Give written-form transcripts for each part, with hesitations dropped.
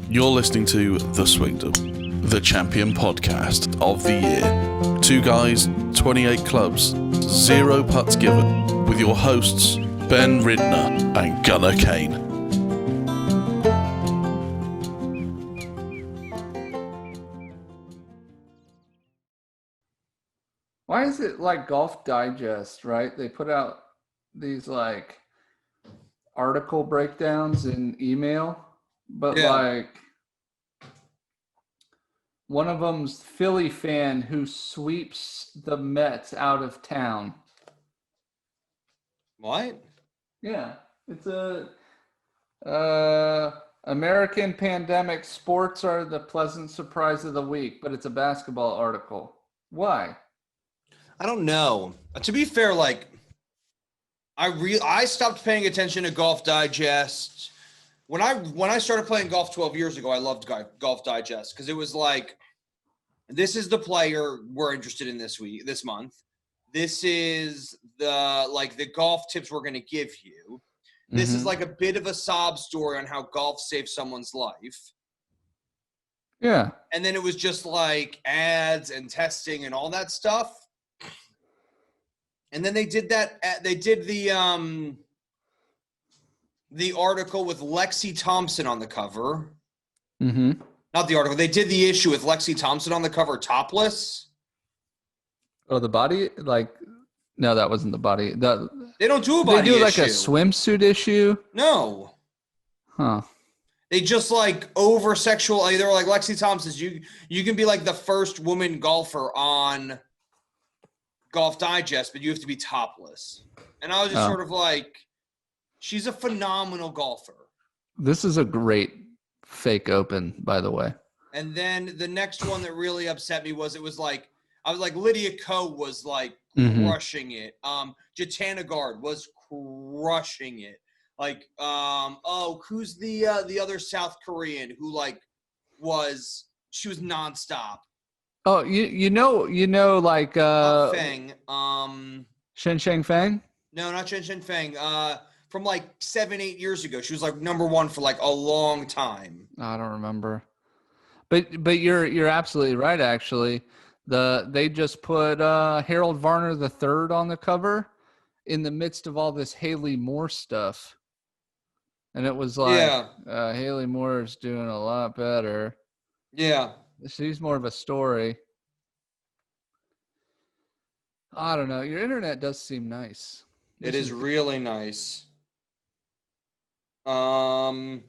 You're listening to The Swingdom, the champion podcast of the year. 2 guys, 28 clubs, 0 putts given, with your hosts, Ben Ridner and Gunnar Kane. Why is it like Golf Digest, right? They put out these like article breakdowns in email, but like one of them's Philly fan who sweeps the Mets out of town. What? Yeah, it's a American pandemic sports are the pleasant surprise of the week, but it's a basketball article. Why? I don't know. To be fair, like I stopped paying attention to Golf Digest when I started playing golf 12 years ago. I loved Golf Digest because it was like, this is the player we're interested in this month. This is the golf tips we're going to give you. This is like a bit of a sob story on how golf saved someone's life. Yeah. And then it was just like ads and testing and all that stuff. And then they did that. They did the article with Lexi Thompson on the cover. Mm-hmm. Not the article. They did the issue with Lexi Thompson on the cover, topless. Oh, the body? Like, no, that wasn't the body. They don't do a body issue. They do like a swimsuit issue? No. Huh. They just like over sexual. They were like, Lexi Thompson's. You can be like the first woman golfer on Golf Digest, but you have to be topless. And I was just sort of like, she's a phenomenal golfer. This is a great fake open, by the way. And then the next one that really upset me was Lydia Ko was like crushing it. Jatana was crushing it. Like, who's the other South Korean who she was nonstop. Oh, you know, like Feng. Shen Sheng Feng? No, not Shen Feng. From like 7-8 years ago. She was like number 1 for like a long time. I don't remember. But you're absolutely right, actually. They just put Harold Varner III on the cover in the midst of all this Haley Moore stuff. And it was like Haley Moore is doing a lot better. Yeah. She's more of a story. I don't know. Your internet does seem nice. It is really nice. I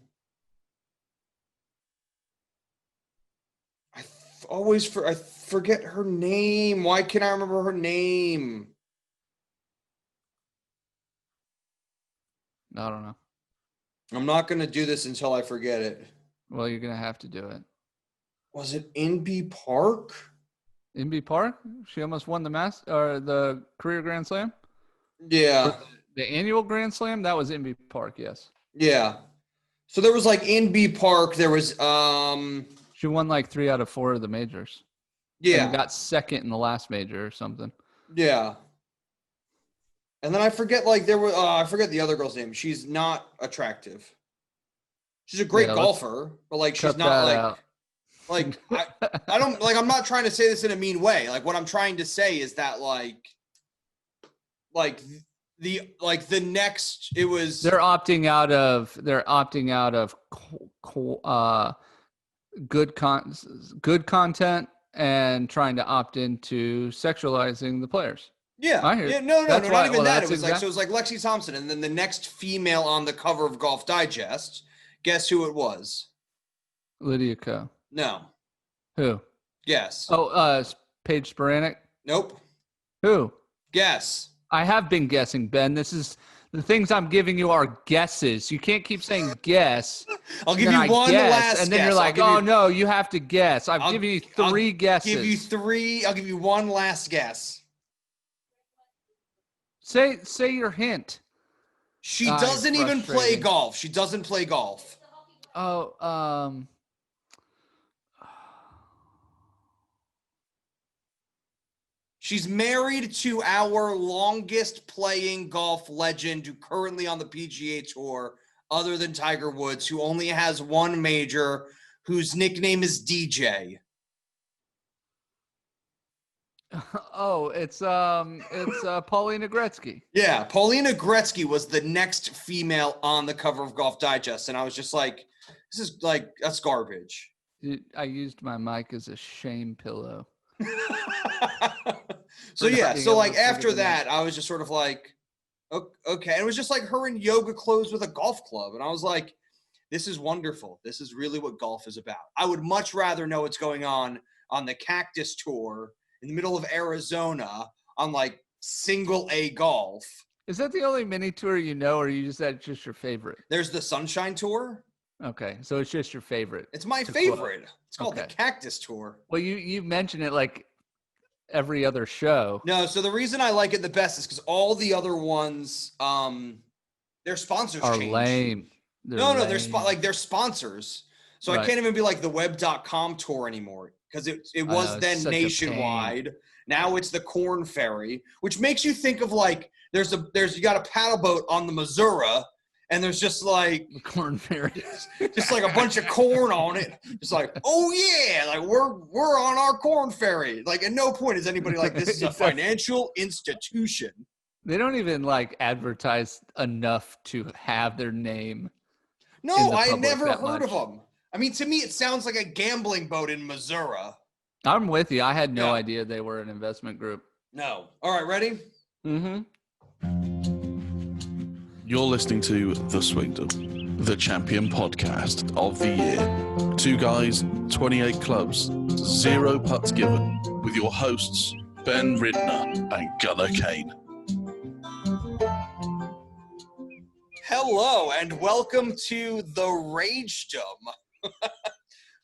forget her name. Why can't I remember her name? I don't know. I'm not going to do this until I forget it. Well, you're going to have to do it. Was it Inbee Park? Inbee Park? She almost won the career Grand Slam? Yeah. The annual Grand Slam? That was Inbee Park, yes. Yeah. So there was like Inbee Park. There was she won like 3 out of 4 of the majors. Yeah. And got second in the last major or something. Yeah. And then I forget I forget the other girl's name. She's not attractive. She's a great golfer, but like she's not like out. Like I don't like, I'm not trying to say this in a mean way. Like what I'm trying to say is that like the next it was they're opting out of good content and trying to opt into sexualizing the players. Yeah. I hear. Yeah, no, not even that. It was like, so it was like Lexi Thompson, and then the next female on the cover of Golf Digest. Guess who it was? Lydia Ko. No. Who? Guess. Oh, Paige Spiranac. Nope. Who? Guess. I have been guessing, Ben. This is the things I'm giving you are guesses. You can't keep saying guess. I'll give you one last and then guess. You're like, no, you have to guess. I've given you 3 guesses. I'll give you one last guess. Say your hint. She doesn't even play golf. She doesn't play golf. Oh, she's married to our longest playing golf legend who currently on the PGA Tour, other than Tiger Woods, who only has 1 major, whose nickname is DJ. Oh, it's Paulina Gretzky. Yeah, Paulina Gretzky was the next female on the cover of Golf Digest, and I was just like, this is like, that's garbage. Dude, I used my mic as a shame pillow. So For not yeah, being so able like to figure after it out. that, I was just sort of like, okay. And it was just like her in yoga clothes with a golf club. And I was like, this is wonderful. This is really what golf is about. I would much rather know what's going on the Cactus Tour in the middle of Arizona on like single A golf. Is that the only mini tour you know, or that's just your favorite? There's the Sunshine Tour. Okay, so it's just your favorite. It's my to favorite. quote. It's called the Okay. Cactus Tour. Well, you mention it like every other show. No, so the reason I like it the best is because all the other ones, their sponsors Are change. lame. They're No, lame. they're sponsors. So I Right. can't even be like the web.com tour anymore because it I was know, then it's such a pain. nationwide. Now it's the Corn Ferry, which makes you think of like you got a paddle boat on the Missouri and there's just like The Corn Ferry. just like a bunch of corn on it. It's like, oh yeah, like we're on our Corn Ferry. Like at no point is anybody like this is a financial institution. They don't even like advertise enough to have their name. No, in the I public never that heard of much. them. I mean, to me, it sounds like a gambling boat in Missouri. I'm with you. I had no Yeah. idea they were an investment group. No. All right, ready? Mm-hmm. You're listening to The Swingdom, the champion podcast of the year. 2 guys, 28 clubs, 0 putts given, with your hosts, Ben Ridner and Gunnar Kane. Hello, and welcome to The Ragedom,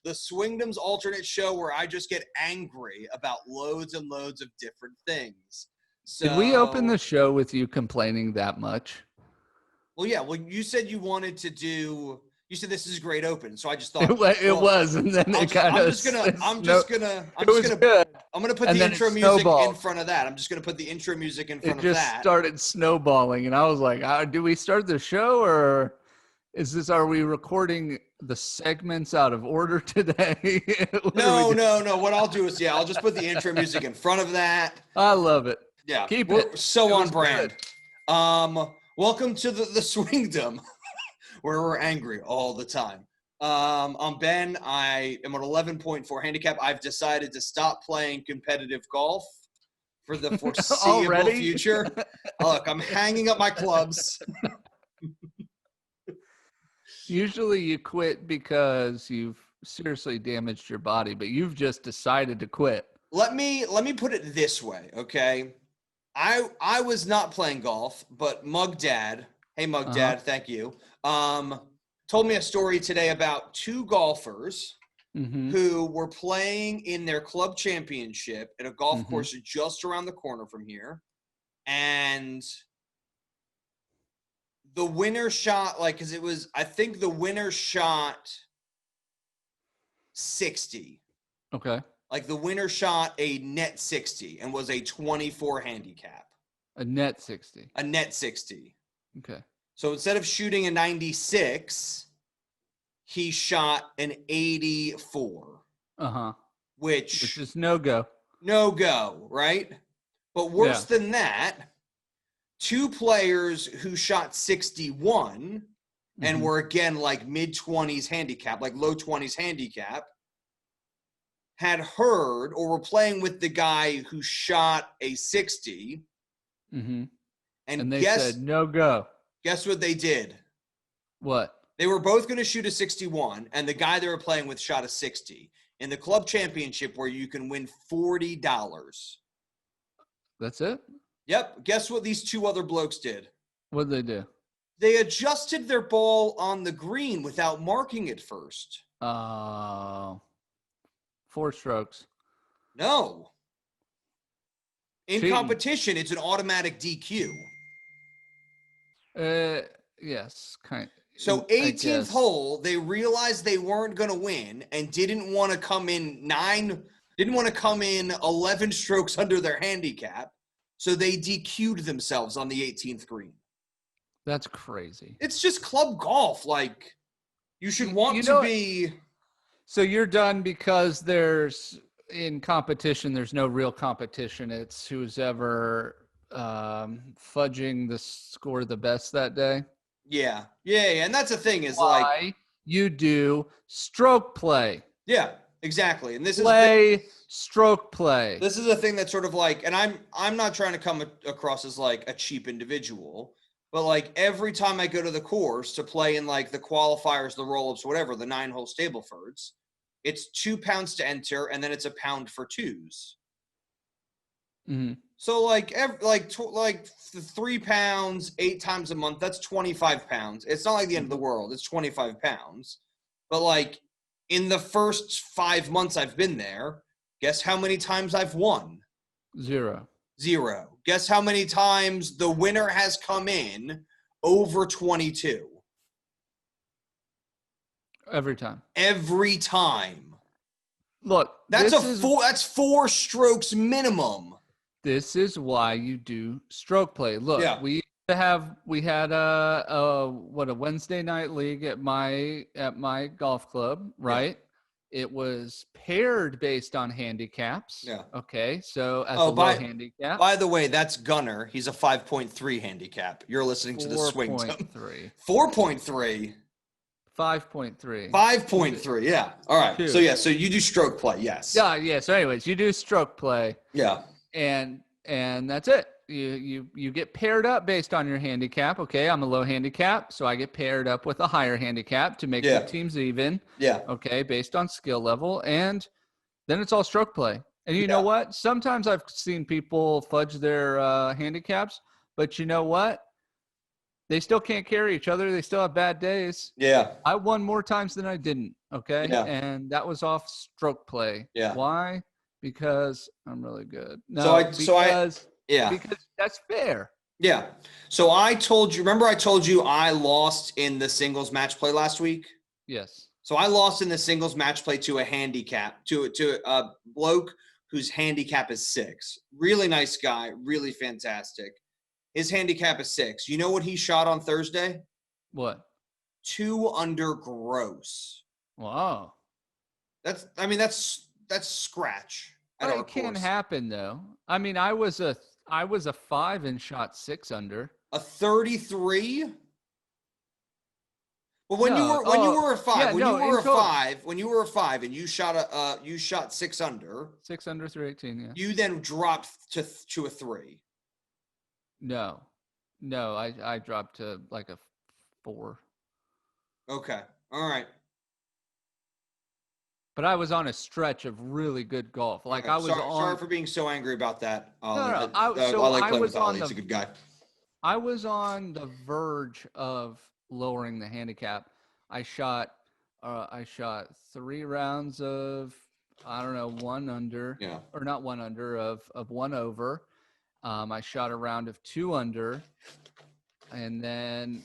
the Swingdom's alternate show where I just get angry about loads and loads of different things. So, Did we open the show with you complaining that much? Well, yeah. Well, you said you wanted to do. You said this is a great open, so I just thought It was, and then it kind of. I'm just gonna good. I'm gonna put And the then it intro music in snowballed. front of that. I'm just gonna put the intro music in It front of just that. started snowballing, and I was like, "Do we start the show, or are we recording the segments out of order today?" What are we doing? No. What I'll do is, I'll just put the intro music in front of that. I love it. Yeah, Keep we're it. so It on was brand. good. Welcome to the Swingdom, where we're angry all the time. I'm Ben. I am an 11.4 handicap. I've decided to stop playing competitive golf for the foreseeable Already? future. Look, I'm hanging up my clubs. Usually, you quit because you've seriously damaged your body, but you've just decided to quit. Let me put it this way, okay? I was not playing golf, but Mug Dad, hey Mug Uh-huh. Dad, thank you. Told me a story today about 2 golfers Mm-hmm. who were playing in their club championship at a golf Mhm. course just around the corner from here. And the winner shot, I think the winner shot 60. Okay. Like the winner shot a net 60 and was a 24 handicap, A net 60. a net 60. Okay. So instead of shooting a 96, he shot an 84, Uh-huh. which Which is no go. no go, right? But worse than that, 2 players who shot 61 and Mhm. were again like mid-20s handicap, like low 20s handicap, had heard or were playing with the guy who shot a 60. Mm-hmm. And, And they guess said no go. what they did? What? They were both going to shoot a 61, and the guy they were playing with shot a 60 in the club championship where you can win $40. That's it? Yep. Guess what these 2 other blokes did? What'd they do? They adjusted their ball on the green without marking it first. 4 strokes. No. In Cheating. competition, it's an automatic DQ. Yes, kind. So I 18th guess. hole, they realized they weren't going to win and didn't want to come in 11 strokes under their handicap. So they DQ'd themselves on the 18th green. That's crazy. It's just club golf. Like, you should want You to know- be. So you're done because there's in competition. There's no real competition. It's who's ever fudging the score the best that day. Yeah. And that's the thing is like, Why you do stroke play? yeah, exactly. And this is Stroke play. this is a thing that's sort of like, and I'm not trying to come across as like a cheap individual, but like every time I go to the course to play in like the qualifiers, the roll-ups, whatever, the 9-hole Stablefords, it's £2 to enter, and then it's £1 for twos. Mhm. So like like £3, 8 times a month, that's £25. It's not like the end of the world. It's £25. But like in the first 5 months I've been there, guess how many times I've won? 0. Guess how many times the winner has come in over 22? Every time. Every time. Look, That's 4 strokes minimum. This is why you do stroke play. Look, Yeah. we had a Wednesday night league at my golf club, right? It was paired based on handicaps. Yeah. Okay. So as a low handicap. By the way, that's Gunner. He's a 5.3 handicap. You're listening to the Swing 4.3. 4.3. 5.3. 5.3. Yeah. All right. Two. So you do stroke play. Yes. Yeah. So anyways, you do stroke play. Yeah. And that's it. You get paired up based on your handicap. Okay, I'm a low handicap, so I get paired up with a higher handicap to make the teams even. Yeah. Okay, based on skill level, and then it's all stroke play. And you know what? Sometimes I've seen people fudge their handicaps, but you know what? They still can't carry each other. They still have bad days. Yeah. I won more times than I didn't. Okay, Yeah. and that was off stroke play. Yeah. Why? Because I'm really good. Because that's fair. Yeah. So I told you, remember I told you I lost in the singles match play last week? Yes. So I lost in the singles match play to a handicap, to a bloke whose handicap is 6. Really nice guy, really fantastic. His handicap is 6. You know what he shot on Thursday? What? 2 under gross. Wow. That's scratch. It can happen though. I mean, I was a 5 and shot 6 under. A 33. But when you were a 5 and you shot 6 under. 6 under 318. Yeah. You then dropped to a 3. No, I dropped to like a 4. Okay. All right. But I was on a stretch of really good golf. Like I was sorry for being so angry about that. No. I like playing with Ollie. He's a good guy. I was on the verge of lowering the handicap. I shot 3 rounds of, I don't know, 1 under. Yeah. Or not 1 under, of 1 over. I shot a round of 2 under. And then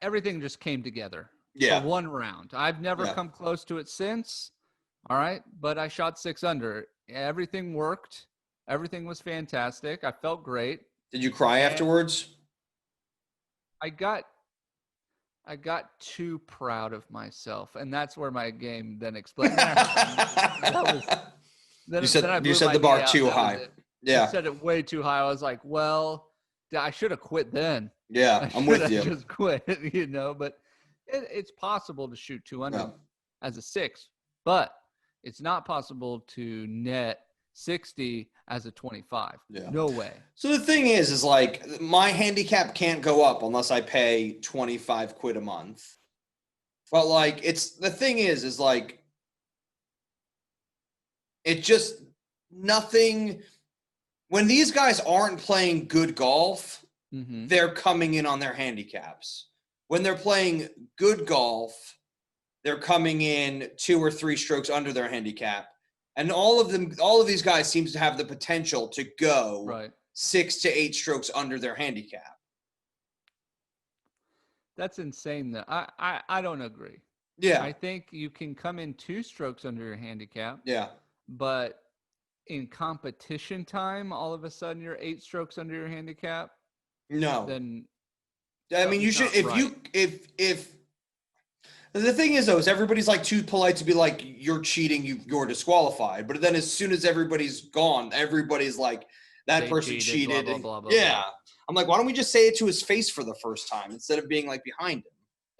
everything just came together. Yeah. For 1 round. I've never come close to it since. All right. But I shot 6 under. Everything worked. Everything was fantastic. I felt great. Did you cry afterwards? I got too proud of myself. And that's where my game then explained. You said the bar too high. Yeah. I said it way too high. I was like, well, I should have quit then. Yeah, I'm with you. Just quit, but it's possible to shoot 2 under as a 6, but it's not possible to net 60 as a 25. Yeah. No way. So the thing is like my handicap can't go up unless I pay 25 quid a month. But like the thing is like it just nothing when these guys aren't playing good golf, they're coming in on their handicaps. When they're playing good golf, they're coming in 2 or 3 strokes under their handicap. And all of these guys seems to have the potential to go 6 to 8 strokes under their handicap. That's insane though. I don't agree. Yeah. I think you can come in 2 strokes under your handicap. Yeah. But in competition time, all of a sudden you're 8 strokes under your handicap. No. Then I mean, you should The thing is, though, is everybody's like too polite to be like, you're cheating, you're disqualified. But then as soon as everybody's gone, everybody's like, that They person cheated, cheated. blah, blah, blah, blah, yeah. blah. I'm like, why don't we just say it to his face for the first time instead of being like behind him?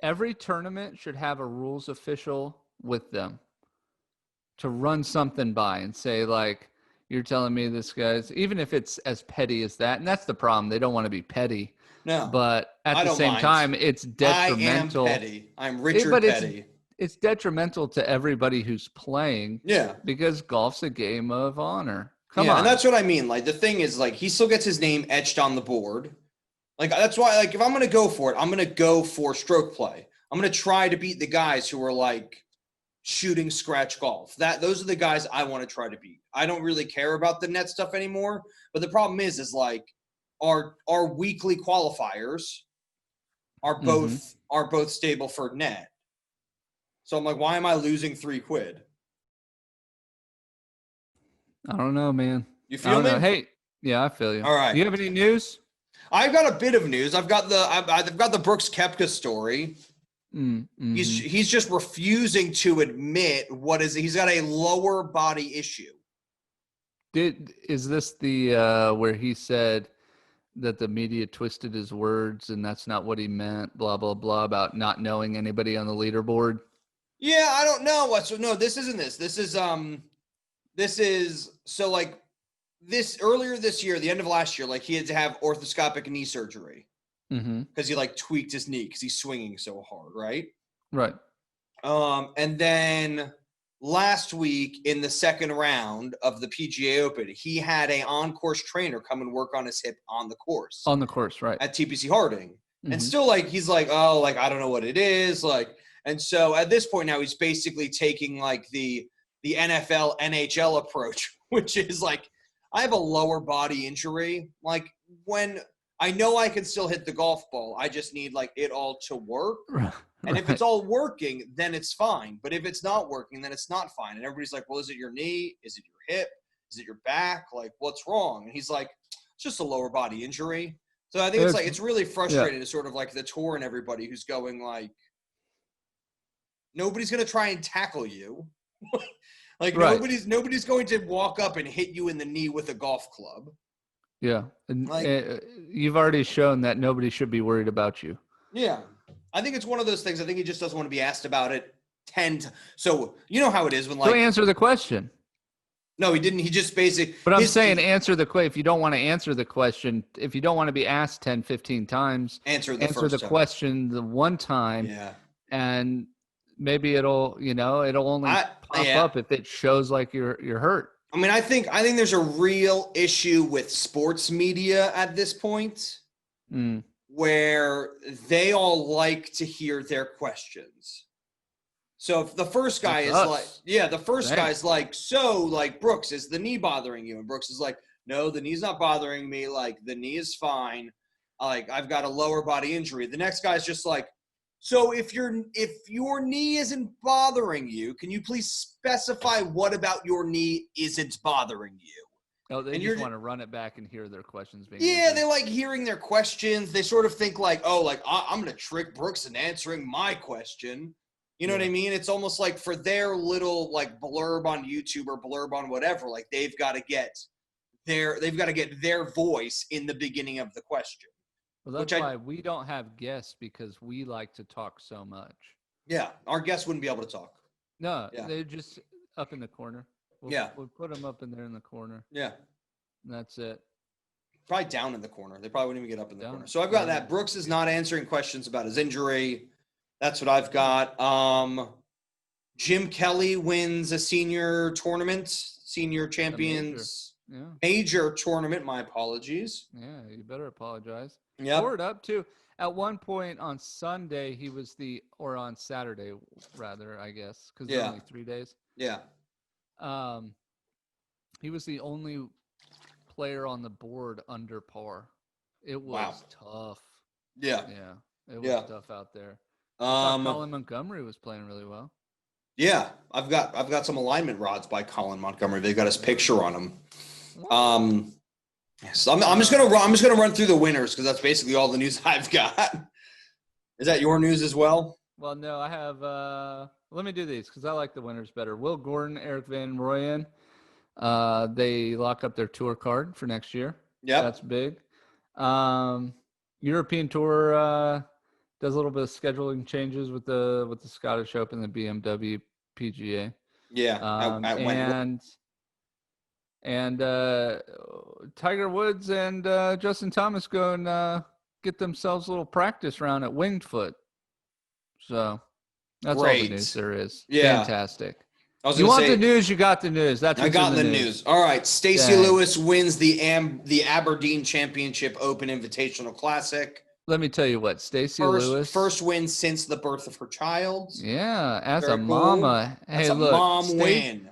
Every tournament should have a rules official with them to run something by and say, like, you're telling me this guy's, even if it's as petty as that. And that's the problem. They don't want to be petty. No. But at I the don't same mind. time, it's detrimental. I am petty. I'm Richard but Petty. It's detrimental to everybody who's playing Yeah. because golf's a game of honor. Come Yeah, on. and that's what I mean. Like, the thing is, like, he still gets his name etched on the board. Like, that's why, like, if I'm going to go for it, I'm going to go for stroke play. I'm going to try to beat the guys who are, like, shooting scratch golf. Those are the guys I want to try to beat. I don't really care about the net stuff anymore. But the problem is like, our weekly qualifiers are both stable for net. So I'm like, why am I losing $3? I don't know, man. You I feel don't me? know. Hey, yeah, I feel you. All right. Do you have any news? I've got a bit of news. I've got the Brooks Koepka story. Mm-hmm. He's just refusing to admit he's got a lower body issue. Is this the where he said that the media twisted his words and that's not what he meant, blah blah blah, about not knowing anybody on the leaderboard? Yeah, I don't know. No, this isn't this. This is so like this earlier this year, the end of last year, like he had to have orthoscopic knee surgery because he like tweaked his knee because he's swinging so hard, right? Right. And then last week in the second round of the PGA Open, he had a on-course trainer come and work on his hip on the course. On the course, right. At TPC Harding. And still like, he's like, oh, like, I don't know what it is. Like, and so at this point now he's basically taking like the NFL, NHL approach, which is like, I have a lower body injury. Like when I know I can still hit the golf ball, I just need like it all to work. Right. And if it's all working, then it's fine. But if it's not working, then it's not fine. And everybody's like, well, is it your knee? Is it your hip? Is it your back? Like, what's wrong? And he's like, it's just a lower body injury. So I think it's really frustrating to sort of like the tour and everybody who's going like, nobody's going to try and tackle you. Like nobody's going to walk up and hit you in the knee with a golf club. Yeah. And Like, you've already shown that nobody should be worried about you. Yeah. I think it's one of those things. I think he just doesn't want to be asked about it 10 times. So you know how it is when like. So answer the question. No, he didn't. He just basically. But I'm saying answer the question. If you don't want to answer the question, if you don't want to be asked 10, 15 times, answer the question the one time. Yeah. And maybe it'll only pop up if it shows like you're hurt. I mean, I think there's a real issue with sports media at this point where they all like to hear their questions. So if the first guy is like, guy's like, so like, Brooks, is the knee bothering you? And Brooks is like, no, the knee's not bothering me. Like the knee is fine. Like I've got a lower body injury. The next guy's just like, so if your knee isn't bothering you, can you please specify what about your knee isn't bothering you? Oh, they just want to run it back and hear their questions being answered. answered. They like hearing their questions. They sort of think like, oh, like I'm going to trick Brooks into answering my question. You know what I mean? It's almost like for their little like blurb on YouTube or blurb on whatever, like they've got to get their voice in the beginning of the question. Well, that's why we don't have guests because we like to talk so much. Yeah, our guests wouldn't be able to talk. No, they're just up in the corner. We'll put them up in there in the corner. Yeah. And that's it. Probably down in the corner. They probably wouldn't even get up in the corner. So I've got that. Brooks is not answering questions about his injury. That's what I've got. Jim Kelly wins a senior tournament, senior champions major tournament. My apologies. Yeah, you better apologize. Yeah. Forward up too. At one point on Sunday, or on Saturday rather, I guess, because there only 3 days. Yeah. He was the only player on the board under par. It was tough. Yeah. Yeah. It was tough out there. Colin Montgomery was playing really well. Yeah. I've got some alignment rods by Colin Montgomery. They've got his picture on them. So I'm just gonna run through the winners because that's basically all the news I've got. Is that your news as well? Well, no, I have. Let me do these because I like the winners better. Will Gordon, Eric Van Rooyen. They lock up their tour card for next year. Yep. That's big. European Tour does a little bit of scheduling changes with the Scottish Open, the BMW PGA. Yeah. And Tiger Woods and Justin Thomas go and get themselves a little practice round at Winged Foot. So that's all the news there is. Yeah. Fantastic. You want the news? You got the news. That's I got the news. All right. Stacey Lewis wins the Aberdeen Championship Open Invitational Classic. Let me tell you what, Stacey Lewis. First win since the birth of her child. Yeah, as Very a mama. Cool. That's hey, a look, mom win.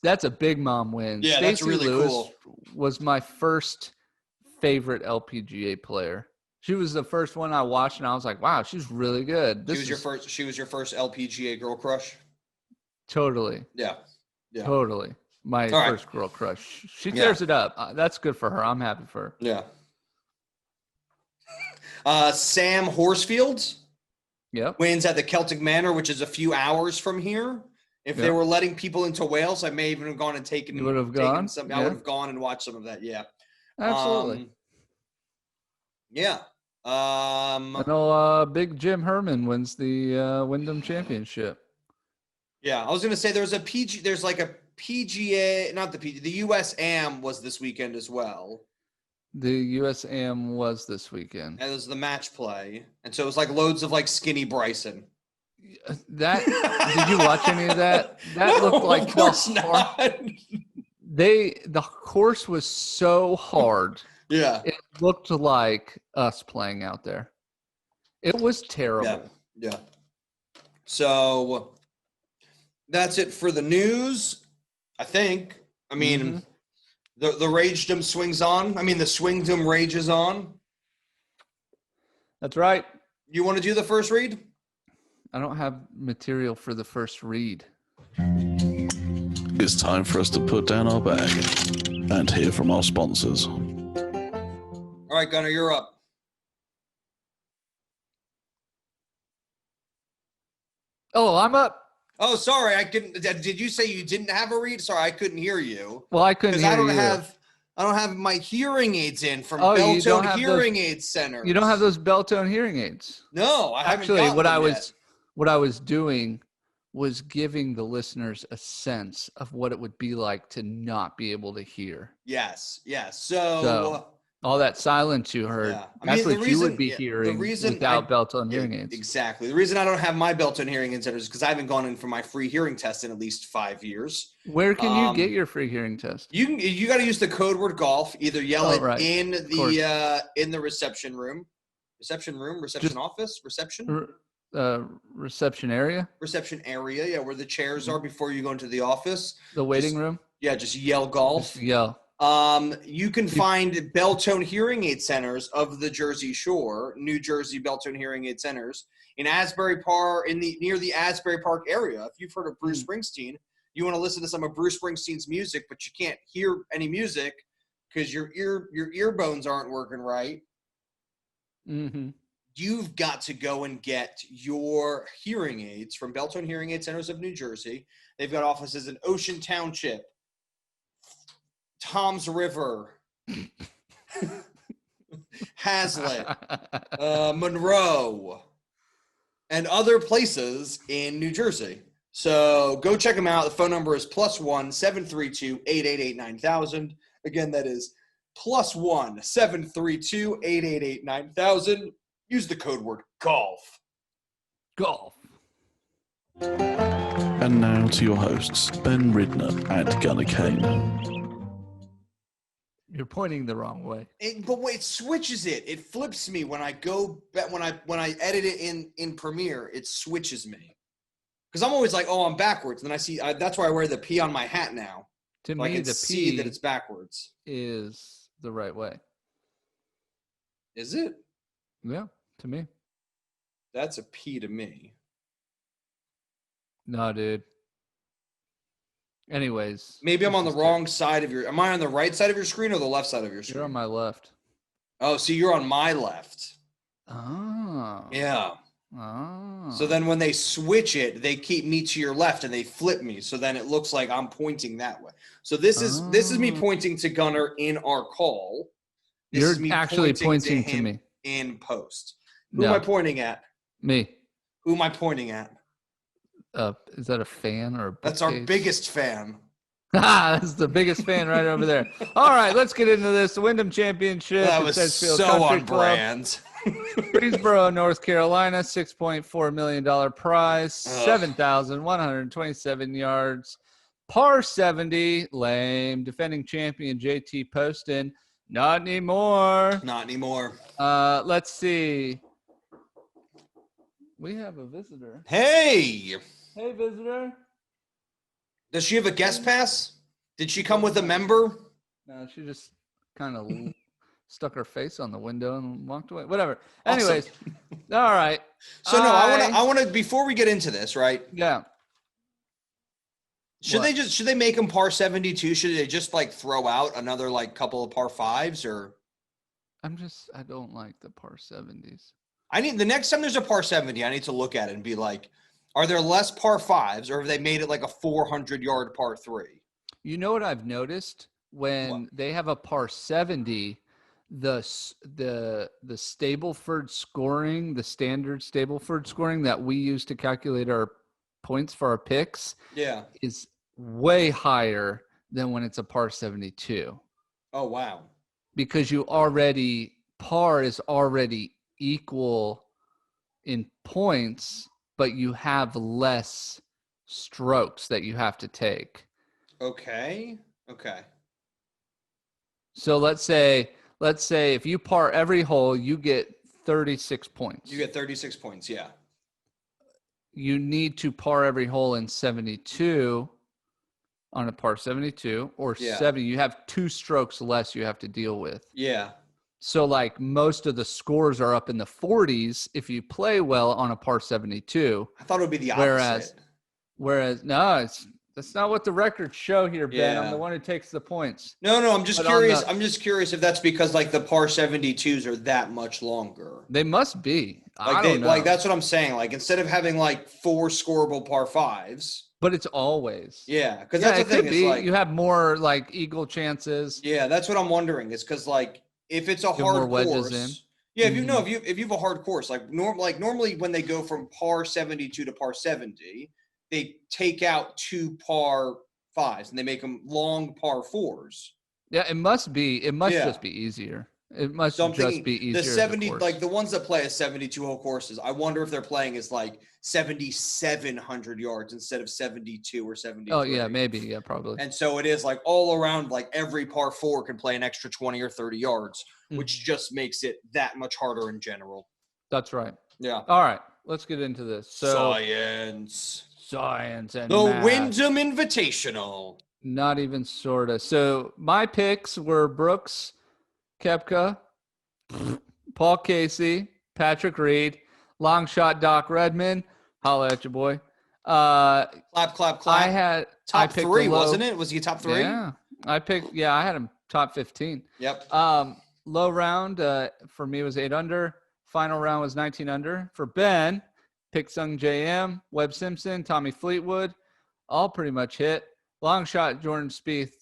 That's a big mom win. Yeah, Stacey that's really Lewis cool. Was my first favorite LPGA player. She was the first one I watched, and I was like, "Wow, she's really good." She was your first LPGA girl crush. Totally. Yeah. Totally. My first girl crush. She tears it up. That's good for her. I'm happy for her. Yeah. Sam Horsfield. Yep. Wins at the Celtic Manor, which is a few hours from here. If they were letting people into Wales, I may even have gone and taken. You would have gone. I would have gone and watched some of that. Yeah. Absolutely. Yeah. I know Big Jim Herman wins the Wyndham Championship. Yeah, I was gonna say there's like a PGA, not the PGA, the US Am was this weekend as well. The US Am was this weekend. And it was the match play. And so it was like loads of like skinny Bryson. Did you watch any of that? That No, looked like of course not. The course was so hard. Yeah. It looked like us playing out there. It was terrible. Yeah. So that's it for the news, I think. I mean, the ragedom swings on. I mean, the swingdom rages on. That's right. You want to do the first read? I don't have material for the first read. It's time for us to put down our bag and hear from our sponsors. All right, Gunnar, you're up. Oh, I'm up. Oh, sorry. I couldn't. Did you say you didn't have a read? Sorry, I couldn't hear you. Well, I couldn't hear you. I don't have my hearing aids in from Beltone Hearing Aid Center. You don't have those Beltone hearing aids? No, I haven't. Actually, what I was doing was giving the listeners a sense of what it would be like to not be able to hear. Yes. So all that silence you heard, that's what you would be hearing without Beltone hearing aids. Exactly. The reason I don't have my Beltone hearing aids is because I haven't gone in for my free hearing test in at least 5 years. Where can you get your free hearing test? You got to use the code word golf. Either yell it in the reception office, reception area. Reception area, yeah, where the chairs are before you go into the office. The waiting room. Yeah, just yell golf. Just yell. You can find Beltone Hearing Aid Centers of the Jersey Shore, New Jersey Beltone Hearing Aid Centers in Asbury Park, near the Asbury Park area. If you've heard of Bruce Springsteen, you want to listen to some of Bruce Springsteen's music, but you can't hear any music because your ear bones aren't working right. Mm-hmm. You've got to go and get your hearing aids from Beltone Hearing Aid Centers of New Jersey. They've got offices in Ocean Township, Toms River, Hazlitt, Monroe, and other places in New Jersey. So go check them out. The phone number is +1 732 888 9000. Again, that is +1 732 888 9000. Use the code word golf. Golf. And now to your hosts, Ben Ridner and Gunnar Kane. You're pointing the wrong way. But it switches it. It flips me when I go when I edit it in Premiere. It switches me because I'm always like, oh, I'm backwards. And then I see that's why I wear the P on my hat now. To so me, I can the see P that it's backwards. Is the right way. Is it? Yeah, to me. That's a P to me. No, dude. Anyways. Maybe I'm on the wrong side of your... Am I on the right side of your screen or the left side of your screen? You're on my left. Oh, so you're on my left. Oh. Yeah. Oh. So then when they switch it, they keep me to your left and they flip me. So then it looks like I'm pointing that way. So this is me pointing to Gunner in our call. This You're is me actually pointing to him me. in post. Who am I pointing at? Me. Who am I pointing at? Is that a fan or a That's our bookcase? biggest fan. That's the biggest fan right over there. All right, let's get into this. The Wyndham Championship. That at was Sedgefield so Country on Club, brand. Greensboro, North Carolina, $6.4 million prize, 7,127 yards, par 70, lame. Defending champion JT Poston, not anymore. Not anymore. Let's see. We have a visitor. Hey, Hey, visitor. does she have a guest pass? Did she come with a member? No, she just kind of stuck her face on the window and walked away. Whatever. Awesome. Anyways, all right. So no, I want to before we get into this, right? Yeah. Should they make them par 72? Should they just like throw out another like couple of par 5s or? I don't like the par 70s. I need the next time there's a par 70, I need to look at it and be like, are there less par 5s or have they made it like a 400-yard par 3? You know what I've noticed when they have a par 70, the Stableford scoring, the standard Stableford scoring that we use to calculate our points for our picks, is way higher than when it's a par 72. Oh wow! Because par is already equal in points, but you have less strokes that you have to take. Okay. So let's say if you par every hole, you get 36 points. You get 36 points, yeah. You need to par every hole in 72 on a par 72 or 70. You have 2 strokes less you have to deal with. Yeah. So like most of the scores are up in the 40s if you play well on a par 72. I thought it would be the opposite. Whereas no, that's not what the records show here, Ben. I'm the one who takes the points. No, I'm just curious. I'm just curious if that's because like the par 72s are that much longer. They must be. I don't know. Like that's what I'm saying. Like instead of having like 4 scoreable par 5s. But it's always. Yeah, because that's the thing. Could be. Like, you have more like eagle chances. Yeah, that's what I'm wondering. Is because like if it's a hard course. Yeah, if you have a hard course, like normally when they go from par 72 to par 70, they take out 2 par 5s and they make them long par 4s. Yeah, it must be. It must just be easier. It must just be easier. The 70, like the ones that play as 72-hole courses, I wonder if they're playing as like 7,700 yards instead of 72 or 73. Oh yeah, maybe. Yeah, probably. And so it is like all around, like every par 4 can play an extra 20 or 30 yards, which just makes it that much harder in general. That's right. Yeah. All right, let's get into this. So Science and the math. Wyndham Invitational. Not even sorta. So my picks were Brooks Koepka, Paul Casey, Patrick Reed, long shot Doc Redman. Holla at your boy. Clap, clap, clap. I had top 3, wasn't it? Was he top 3? Yeah, I had him top 15. Yep. Low round for me was 8 under. Final round was 19 under. For Ben, picked Sung JM, Webb Simpson, Tommy Fleetwood, all pretty much hit. Long shot Jordan Spieth,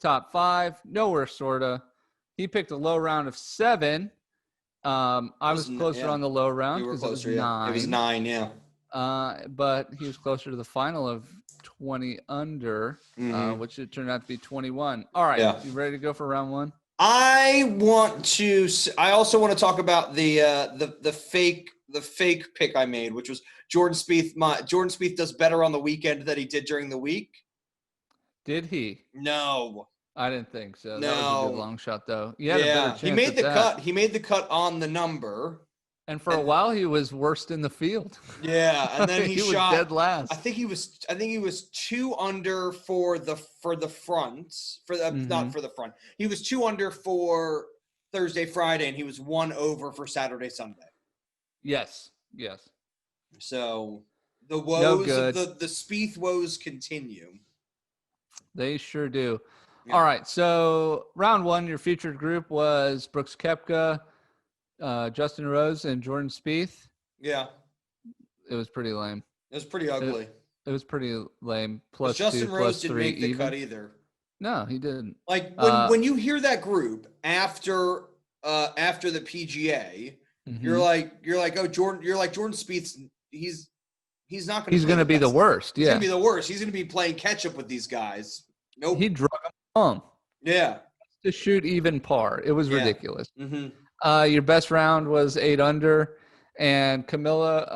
top 5, nowhere sorta. He picked a low round of 7. I was closer on the low round because it was 9. It was 9, yeah. But he was closer to the final of 20 under, which it turned out to be 21. All right, you ready to go for round 1? I also want to talk about the fake pick I made, which was Jordan Spieth. Jordan Spieth does better on the weekend than he did during the week. Did he? No. I didn't think so. No. That was a good long shot, though. He had a better chance he made the at cut. He made the cut on the number. And for a while, he was worst in the field. Yeah, and then he shot was dead last. I think he was 2 under for the front not for the front. He was 2 under for Thursday, Friday, and he was 1 over for Saturday, Sunday. Yes. So the woes of the Spieth woes continue. They sure do. Yeah. All right, so round 1, your featured group was Brooks Koepka, Justin Rose, and Jordan Spieth. Yeah. It was pretty lame. It was pretty ugly. It was pretty lame. Because Plus Justin 2, Rose plus didn't 3 make the even. cut either. No, he didn't. Like when you hear that group after the PGA, you're like, oh, Jordan Spieth's he's not going. He's going to be the worst. He's Yeah, going to be the worst. He's going to be playing catch up with these guys. Nope. he drug them home Yeah. to shoot even par. It was ridiculous. Mm-hmm. Your best round was 8 under, and Jonathan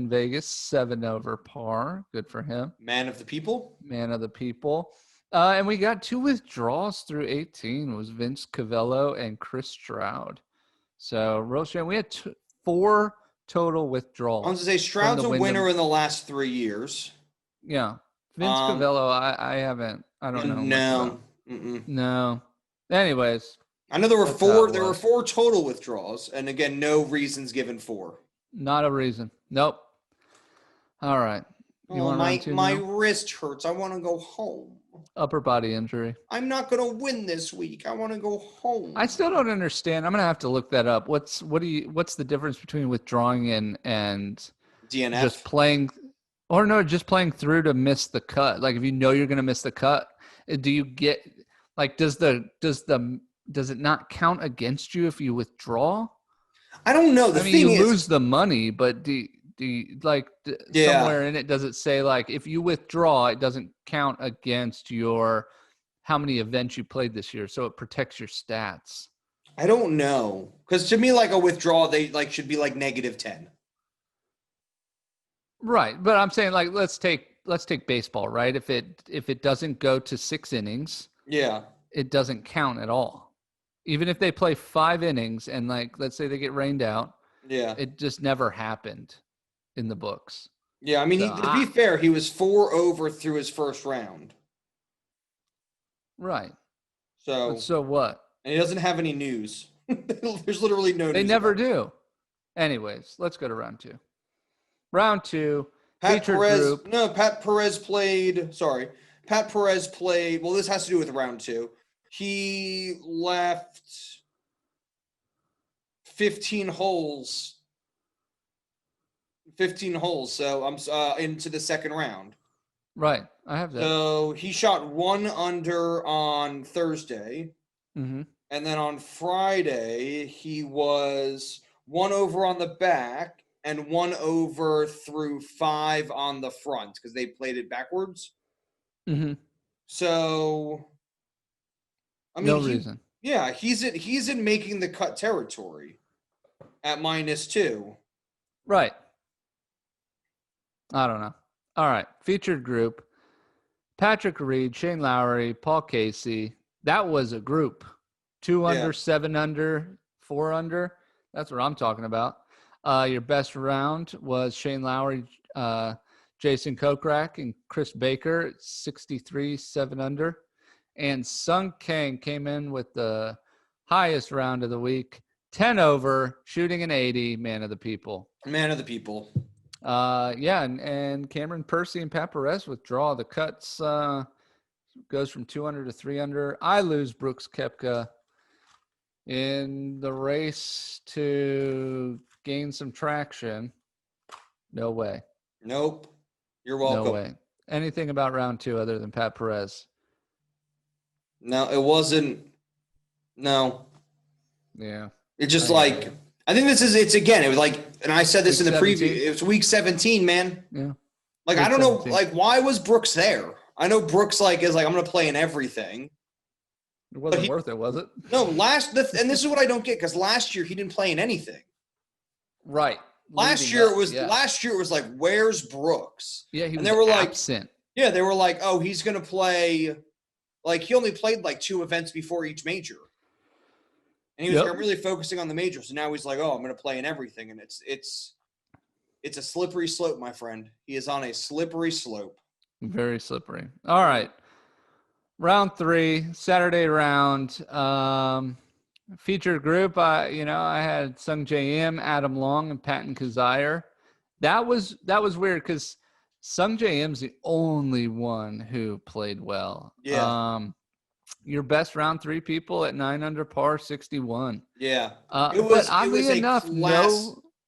Vegas 7 over par. Good for him. Man of the people. And we got 2 withdrawals through 18. It was Vince Cavello and Chris Stroud. So real shame. We had 4 total withdrawals. I was going to say Stroud's a winner in the last 3 years. Yeah, Vince Cavello. I don't know. No. Anyways, I know there were 4. There were 4 total withdrawals, and again, no reasons given for. Not a reason. Nope. All right. My wrist hurts. I want to go home. Upper body injury. I'm not going to win this week. I want to go home. I still don't understand. I'm going to have to look that up. What's the difference between withdrawing and DNF? Just playing through to miss the cut. Like if you know you're going to miss the cut, do you get like does it not count against you if you withdraw? I don't know. You lose the money, but somewhere in it does it say like if you withdraw, it doesn't count against your how many events you played this year, so it protects your stats. I don't know, because to me, like a withdrawal, they like should be like -10. Right, but I'm saying like let's take baseball, right? If it doesn't go to 6 innings, it doesn't count at all. Even if they play 5 innings and like let's say they get rained out, it just never happened in the books. Yeah, I mean, to be fair, he was 4 over through his first round. Right. So what? And he doesn't have any news. There's literally no news. They never do. Anyways, let's go to round 2. Round 2. Pat Perez played. Well, this has to do with round 2. He left 15 holes. So I'm into the second round. Right. I have that. So he shot 1 under on Thursday. Mm-hmm. And then on Friday, he was 1 over on the back and 1 over through 5 on the front because they played it backwards. Mm-hmm. So, I mean, no reason. Yeah, he's in making the cut territory at -2. Right. I don't know. All right. Featured group. Patrick Reed, Shane Lowry, Paul Casey. That was a group. 2 under, 7 under, 4 under. That's what I'm talking about. Your best round was Shane Lowry, Jason Kokrak, and Chris Baker, 63, 7 under. And Sung Kang came in with the highest round of the week, 10 over, shooting an 80, man of the people. Man of the people. And Cameron Percy and Pat Perez withdraw. The cuts goes from 2 under to 3 under. I lose Brooks Koepka in the race to gain some traction. No way. Nope. You're welcome. No way. Anything about round 2 other than Pat Perez? No, it wasn't. No. Yeah. It's just like, I think it was like, and I said this in the preview, it was week 17, man. Yeah. Like, week I don't know, 17. like, why was Brooks there? I know Brooks, like, is like, I'm going to play in everything. It wasn't worth it, was it? No, and this is what I don't get, because last year he didn't play in anything. Right. Last year it was like, where's Brooks? Yeah, he was they were absent. Yeah, they were like, oh, he's going to play. Like, he only played like 2 events before each major. And he was like, I'm really focusing on the major. So now he's like, oh, I'm going to play in everything. And it's a slippery slope, my friend. He is on a slippery slope. Very slippery. All right. Round 3, Saturday round. Featured group, I had Sung J M, Adam Long, and Patton Kizzire. That was weird because Sung J M's the only one who played well. Yeah. Your best round 3 people at 9 under par, 61. Yeah. But oddly enough,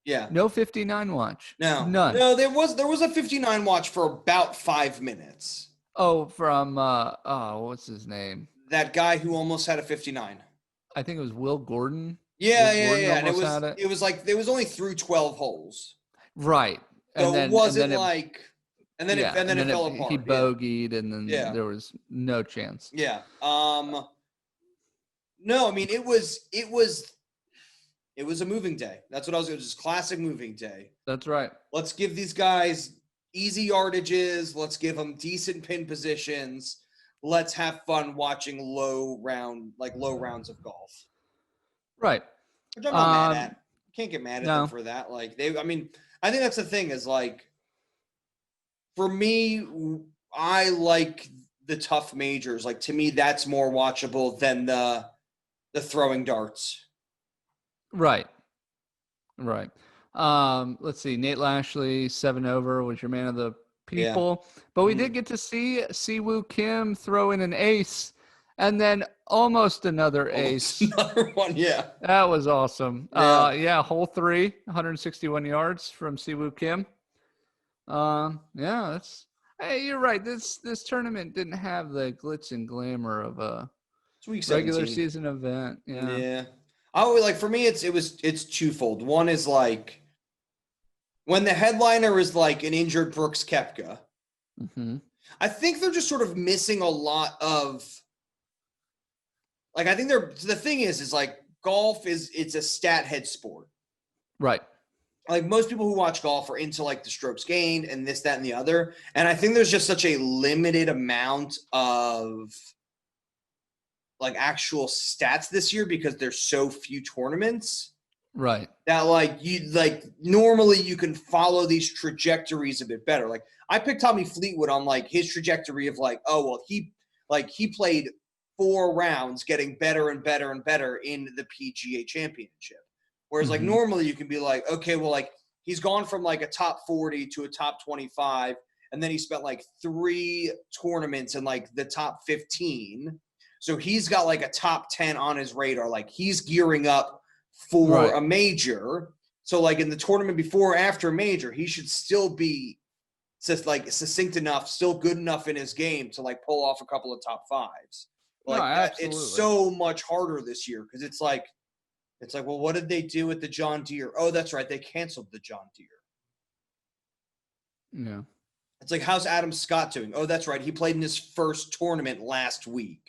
yeah. no 59 watch. No. None. No, there was a 59 watch for about 5 minutes. Oh, from what's his name? That guy who almost had a 59. I think it was Will Gordon. Yeah, Will Gordon And almost it was like it was only through 12 holes. Right. So it wasn't and then it fell apart. He bogeyed, and then Yeah. there was no chance. Yeah. No, I mean it was a moving day. That's what it was just classic moving day. That's right. Let's give these guys easy yardages. Let's give them decent pin positions. Let's have fun watching low rounds of golf. Right. Which I'm not mad at. Can't get mad at No. them for that. I think that's the thing is for me, I like the tough majors. Like to me, that's more watchable than the throwing darts. Right. Let's see. Nate Lashley, 7 over, was your man of the people. Yeah. But we did get to see Siwoo Kim throw in an ace and then almost another ace. Another one, yeah. That was awesome. Yeah. Hole 3, 161 yards from Siwoo Kim. Hey, you're right. This tournament didn't have the glitz and glamour of a regular season event. Yeah. Yeah. For me, it's twofold. One is when the headliner is an injured Brooks Koepka. Mm-hmm. I think they're just sort of missing a lot of. I think the thing is golf it's a stat head sport. Right. Most people who watch golf are into the strokes gained and this, that, and the other. And I think there's just such a limited amount of actual stats this year because there's so few tournaments. Right. That normally you can follow these trajectories a bit better. I picked Tommy Fleetwood on his trajectory of he played 4 rounds getting better and better and better in the PGA Championship. Whereas normally you can be okay, well, he's gone from a top 40 to a top 25. And then he spent 3 tournaments in the top 15. So he's got a top 10 on his radar. He's gearing up for a major. So in the tournament before or after a major, he should still be just succinct enough, still good enough in his game to pull off a couple of top 5s. It's so much harder this year because it's well, what did they do with the John Deere? Oh, that's right. They canceled the John Deere. Yeah. It's how's Adam Scott doing? Oh, that's right. He played in his first tournament last week.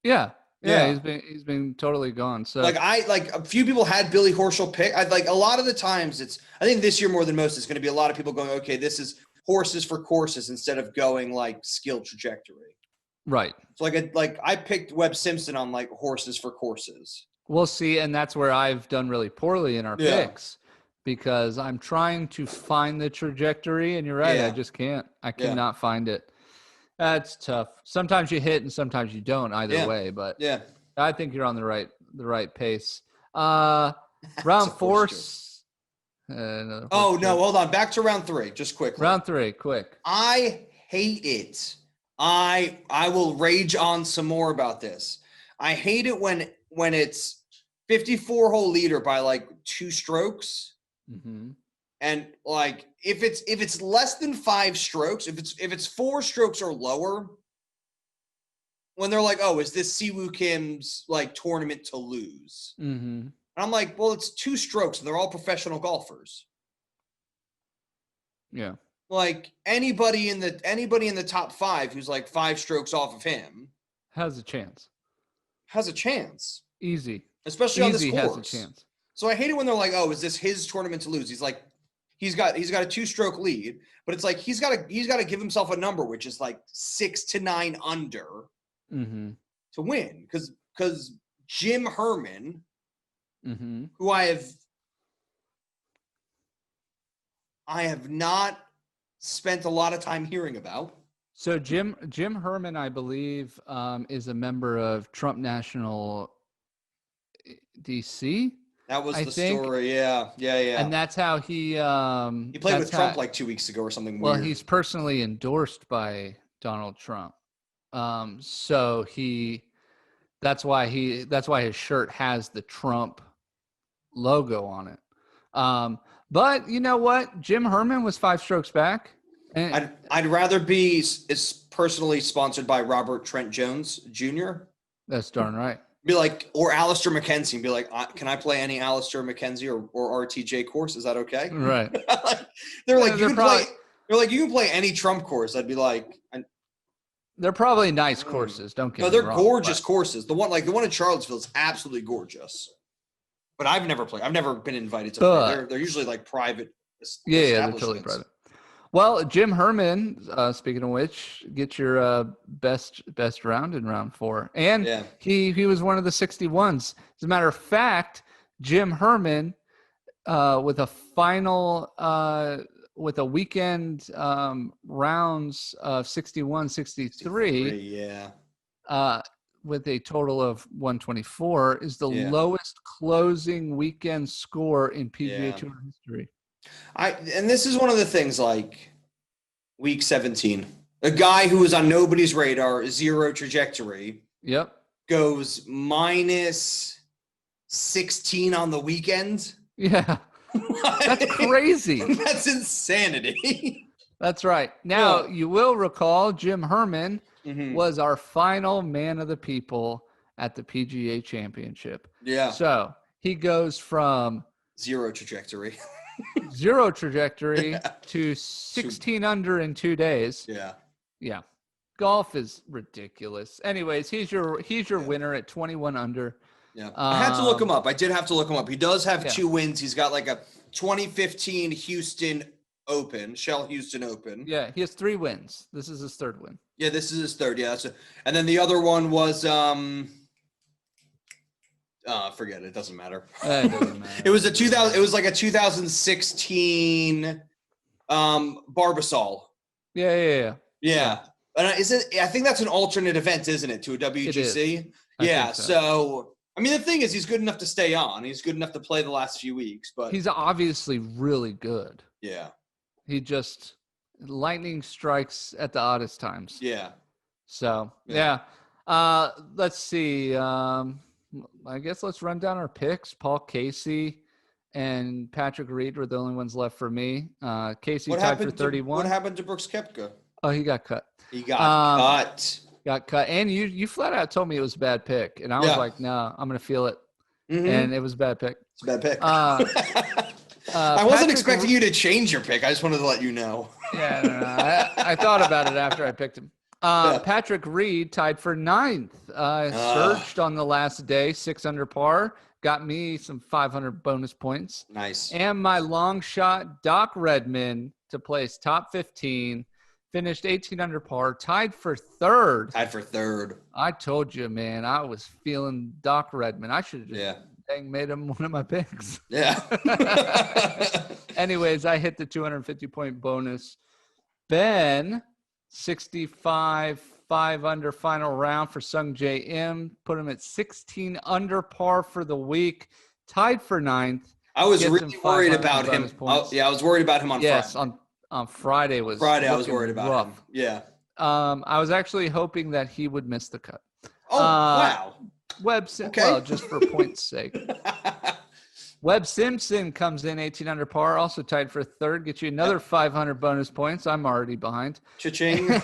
Yeah. Yeah. He's been totally gone. So a few people had Billy Horschel pick. A lot of the times I think this year more than most, it's going to be a lot of people going, okay, this is horses for courses instead of going skill trajectory. Right. So I picked Webb Simpson on horses for courses. We'll see, and that's where I've done really poorly in our picks because I'm trying to find the trajectory, and you're right, I just can't. I cannot find it. That's tough. Sometimes you hit, and sometimes you don't. Either way, but I think you're on the right pace. Round 4. No, hold on. Back to round 3, just quickly. Round 3, quick. I hate it. I will rage on some more about this. I hate it when it's 54-hole leader by 2 strokes. Mm-hmm. And if it's less than 5 strokes, if it's 4 strokes or lower, when they're oh, is this Siwoo Kim's tournament to lose? Mm-hmm. And I'm well, it's 2 strokes and they're all professional golfers. Yeah. Anybody in the top 5 who's 5 strokes off of him has a chance. Easy. Especially on this course. Has a chance. So I hate it when they're oh, is this his tournament to lose? He's got a 2-stroke lead, but it's he's got to give himself a number which is 6 to 9 under to win because Jim Herman, who I have not spent a lot of time hearing about. So Jim Herman, I believe, is a member of Trump National DC. That was the story. Yeah. And that's how he played with Trump 2 weeks ago or something. Well, weird. he's personally endorsed by Donald Trump. So that's why his shirt has the Trump logo on it. But you know what? Jim Herman was 5 strokes back. And I'd rather be is personally sponsored by Robert Trent Jones Jr. That's darn right. Be like, or Alistair McKenzie, and be like, can I play any Alistair McKenzie or RTJ course? Is that okay? Right. They're like, you can play any Trump course. I'd be like, they're probably nice courses. Don't get me they're wrong, gorgeous courses. The one in Charlottesville is absolutely gorgeous. But I've never played. I've never been invited to play. They're usually like private. Yeah, they're totally private. Well, Jim Herman, speaking of which, get your best round in round 4. And he was one of the 61s. As a matter of fact, Jim Herman, with a final, with a weekend rounds of 61, 63, with a total of 124, is the lowest closing weekend score in PGA Tour history. And this is one of the things, like week 17, a guy who was on nobody's radar, zero trajectory. Yep. Goes minus 16 on the weekend. Yeah. That's crazy. That's insanity. That's right. Now, you will recall Jim Herman was our final man of the people at the PGA Championship. Yeah. So he goes from zero trajectory to 16 under in 2 days. Yeah. Golf is ridiculous. Anyways, he's your winner at 21 under. Yeah. I had to look him up. I did have to look him up. He does have 2 wins. He's got like a 2015 Houston Open, Shell Houston Open. Yeah, he has 3 wins. This is his 3rd win. Yeah, this is his 3rd. Yeah, and then the other one was forget it. It doesn't matter. It doesn't matter. It was a 2016 Barbasol. Yeah. And I think that's an alternate event, isn't it, to a WGC? Yeah. So I mean, the thing is, he's good enough to stay on. He's good enough to play the last few weeks, but he's obviously really good. Yeah. He just lightning strikes at the oddest times. Yeah. So let's see. I guess let's run down our picks. Paul Casey and Patrick Reed were the only ones left for me. Casey tied for 31. What happened to Brooks Koepka? Oh, he got cut. He got cut. Got cut. And you flat out told me it was a bad pick. And I was like, no, I'm going to feel it. And it was a bad pick. It's a bad pick. I wasn't expecting you to change your pick. I just wanted to let you know. Yeah, I thought about it after I picked him. Patrick Reed tied for 9th. Surged on the last day, 6 under par. Got me some 500 bonus points. Nice. And my long shot, Doc Redman, to place top 15. Finished 18 under par, tied for 3rd. I told you, man, I was feeling Doc Redman. I should have just made him one of my picks. Yeah. Anyways, I hit the 250-point bonus. Ben, 65, 5 under final round for Sung J M. Put him at 16 under par for the week. Tied for 9th. I was really worried about him. I was worried about him on Friday. On Friday was Friday. I was worried about him. Yeah. I was actually hoping that he would miss the cut. Oh, wow. Well, just for points' sake. Webb Simpson comes in 18 under par, also tied for 3rd. Gets you another 500 bonus points. I'm already behind. Cha-ching.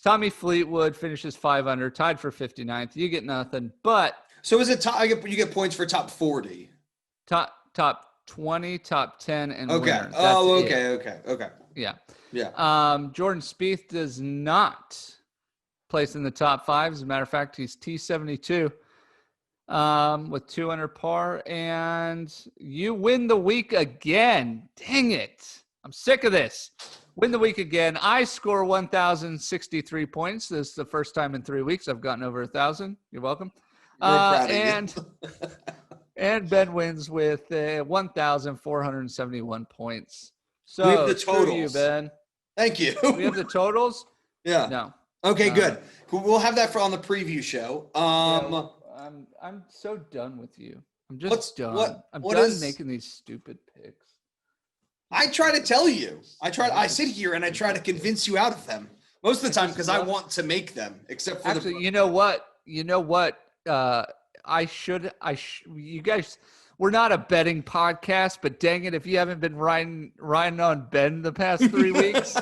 Tommy Fleetwood finishes 5 under, tied for 59th. You get nothing, but so is it you get points for top 40? Top 20, top 10, and winner. Okay. Yeah. Jordan Spieth does not place in the top 5. As a matter of fact, he's T72 with 2 under par, and you win the week again. Dang it. I'm sick of this. Win the week again. I score 1,063 points. This is the first time in 3 weeks I've gotten over 1,000. You're welcome. And Ben wins with 1,471 points. So we have the totals. You, Ben. Thank you. We have the totals? Yeah. No. Okay, good. We'll have that on the preview show. I'm so done with you. I'm just done. I'm what done making these stupid picks. I try to tell you. I sit here and I try to convince you out of them. Most of the time, just because I love- want to make them, except for Actually, you know what? You guys, we're not a betting podcast, but dang it, if you haven't been riding on Ben the past 3 weeks,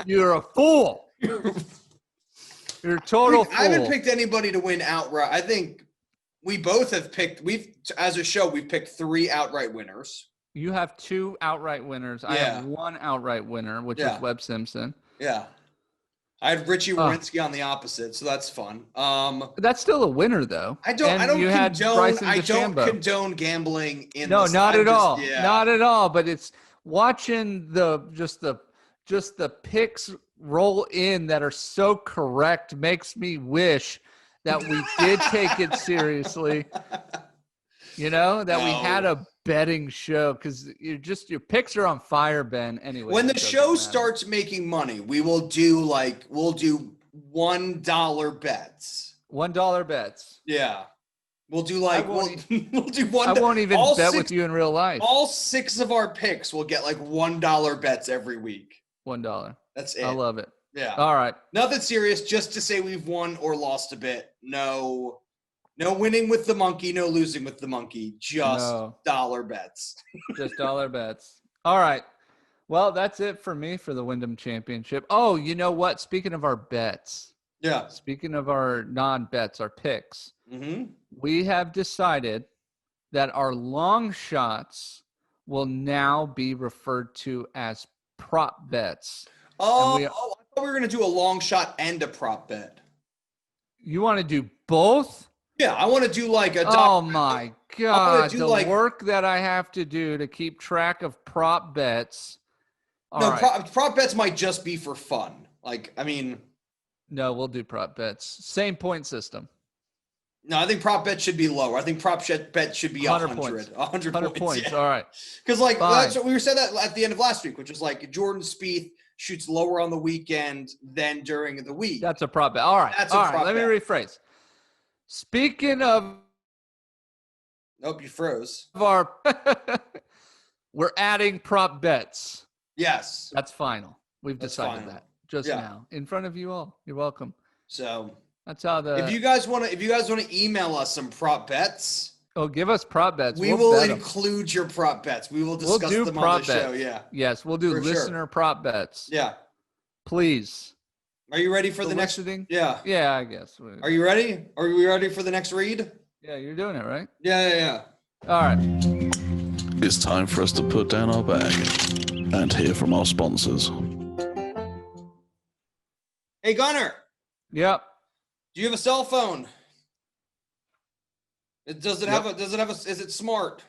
you're a fool. You're a total fool. I haven't picked anybody to win outright. I think we both have picked. As a show, we've picked 3 outright winners. You have 2 outright winners. I have 1 outright winner, which is Webb Simpson. Yeah. I had Richie Wierenski on the opposite, so that's fun. That's still a winner, though. I don't condone gambling in No, this. not at all. Yeah. Not at all. But it's watching just the picks roll in that are so correct makes me wish that we did take it seriously. You know, that we had a betting show, because your picks are on fire, Ben. Anyway, when the show starts making money, we'll do $1 bets. $1 bets. Yeah. We'll do we'll do one. I won't even bet with you in real life. All 6 of our picks will get $1 bets every week. $1. That's it. I love it. Yeah. All right. Nothing serious, just to say we've won or lost a bit. No winning with the monkey, no losing with the monkey. Just dollar bets. Just dollar bets. All right. Well, that's it for me for the Wyndham Championship. Oh, you know what? Speaking of our bets. Yeah. Speaking of our non-bets, our picks. Mm-hmm. We have decided that our long shots will now be referred to as prop bets. I thought we were going to do a long shot and a prop bet. You want to do both? Yeah, I want to do oh my God, work that I have to do to keep track of prop bets. Prop bets might just be for fun. No, we'll do prop bets. Same point system. No, I think prop bet should be lower. I think prop bet should be 100 points. 100 points. Yeah. All right. Because that's what we said that at the end of last week, which is Jordan Spieth shoots lower on the weekend than during the week. That's a prop bet. All right. That's a prop bet. Let me rephrase. Speaking of, nope, you froze. We're adding prop bets. Yes, that's final. We've decided that just now in front of you all. You're welcome. So that's how if you guys want to email us some prop bets. Oh, give us prop bets. We will include your prop bets. We will discuss them on the show. Yeah. Yes, we'll do listener prop bets. Yeah. Please. Are you ready for the next? Yeah. Yeah, I guess. Are you ready? Are we ready for the next read? Yeah, you're doing it, right? Yeah. All right. It's time for us to put down our bag and hear from our sponsors. Hey, Gunner. Yep. Do you have a cell phone? Is it smart?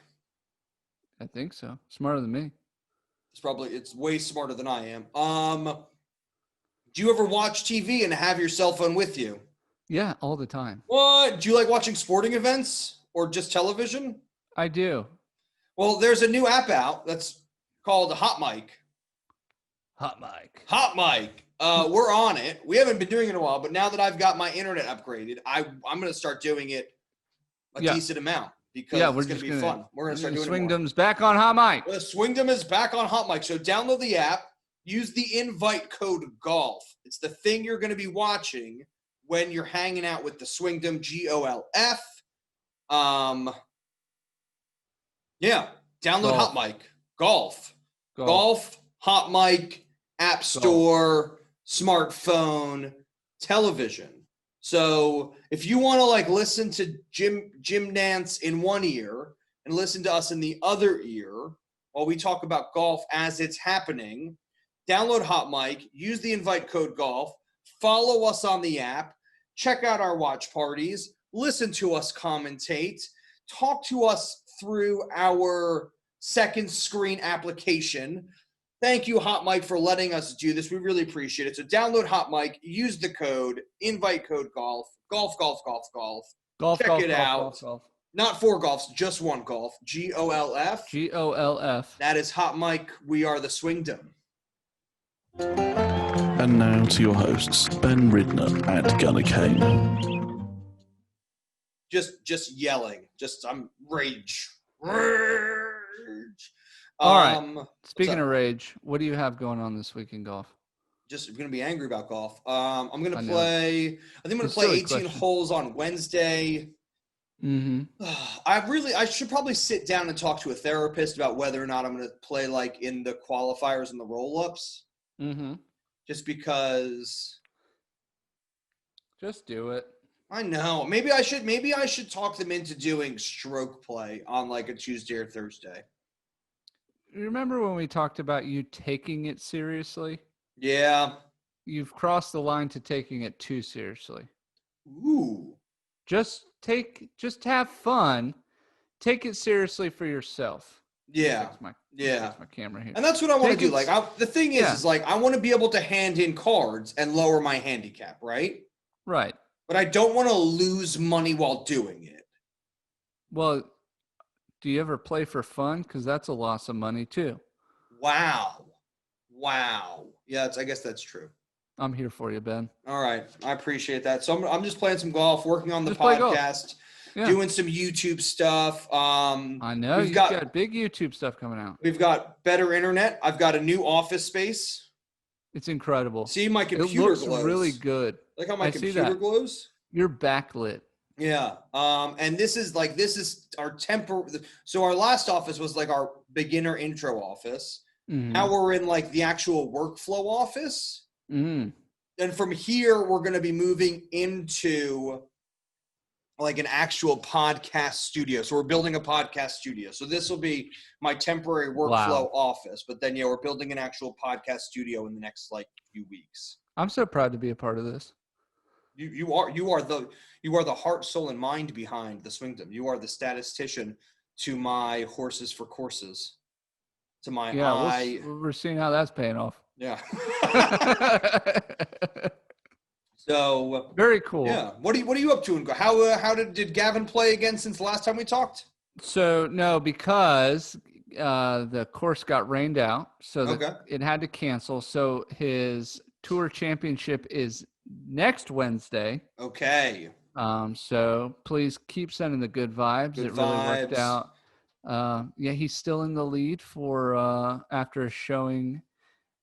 I think so. Smarter than me. It's way smarter than I am. Do you ever watch TV and have your cell phone with you? Yeah, all the time. What? Do you like watching sporting events or just television? I do. Well, there's a new app out that's called Hot Mic. Hot Mic. Hot Mic. We're on it. We haven't been doing it in a while, but now that I've got my internet upgraded, I'm going to start doing it a decent amount because it's going to be fun. We're going to start doing Swingdom's back on Hot Mic. The Swingdom is back on Hot Mic. So download the app. Use the invite code GOLF. It's the thing you're going to be watching when you're hanging out with the Swingdom, GOLF. Yeah, download Hot Mic. Golf, Hot Mic, App Store, smartphone, television. So if you want to listen to Jim Nantz in one ear and listen to us in the other ear while we talk about golf as it's happening, download Hot Mic, use the invite code GOLF, follow us on the app, check out our watch parties, listen to us commentate, talk to us through our second screen application. Thank you, Hot Mic, for letting us do this. We really appreciate it. So download Hot Mic, use the code, invite code GOLF, golf. Check it out. Golf. Not 4 golfs, just 1 golf. GOLF. GOLF. That is Hot Mic. We are the Swingdom. And now to your hosts, Ben Ridner and Gunnar Kane. Just yelling. I'm rage. All right. Speaking of rage, what do you have going on this week in golf? just going to be angry about golf. I'm going I to know. play. I think I'm going to It's a play silly 18 question. holes on Wednesday. Mm-hmm. I should probably sit down and talk to a therapist about whether or not I'm going to play like in the qualifiers and the roll-ups. Mm-hmm. Just because Just do it. I know. Maybe I should talk them into doing stroke play on like a Tuesday or Thursday. Remember when we talked about you taking it seriously? Yeah. You've crossed the line to taking it too seriously. Ooh. Just have fun. Take it seriously for yourself. Yeah. That's my camera here. And that's what I want to do. Like, the thing is, Yeah. is like I want to be able to hand in cards and lower my handicap, right? Right. But I don't want to lose money while doing it. Well, do you ever play for fun? Because that's a loss of money too. Wow. Yeah, I guess that's true. I'm here for you, Ben. All right, I appreciate that. So I'm just playing some golf, working on the Just play golf. podcast, Yeah. doing some YouTube stuff. I know you've got big YouTube stuff coming out. We've got better internet. I've got a new office space. It's incredible. See, my It computer looks glows. really good. Like how my I see computer that. glows. You're backlit. Yeah. And this is our so our last office was like our beginner intro office. Mhm. Now we're in like the actual workflow office. Mhm. And from here, we're going to be moving into like an actual podcast studio. So we're building a podcast studio. So this will be my temporary workflow office. But then, yeah, we're building an actual podcast studio in the next like few weeks. I'm so proud to be a part of this. You are the heart, soul, and mind behind the Swingdom. You are the statistician to my horses for courses. To my eye. We're seeing how that's paying off. Yeah. So very cool. Yeah. What are you up to? And how did Gavin play again since the last time we talked? So no, because the course got rained out, so it had to cancel. So his tour championship is next Wednesday. Okay. So please keep sending the good vibes. Good really vibes. worked out. Yeah, he's still in the lead for after a showing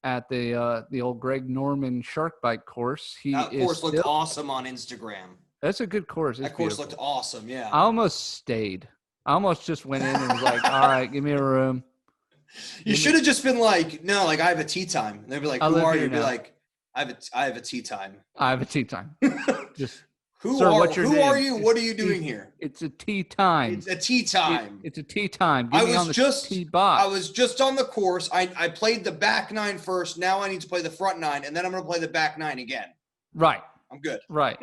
at the old Greg Norman Shark Bite course. That course looked awesome on Instagram. That's a good course. That course looked awesome. Yeah. I almost stayed. I almost just went in and was like, all right, give me a room. You should have just been like, no, like I have a tea time. And they'd be like, who are you? You'd be like, I have a tea time. I have a tea time. Just who sir, are you? What are you doing here? It's a tea time. It's a tea time. It's a tea time. Get me on the tee box. I was just on the course. I played the back nine first. Now I need to play the front nine, and then I'm going to play the back nine again. Right. I'm good. Right.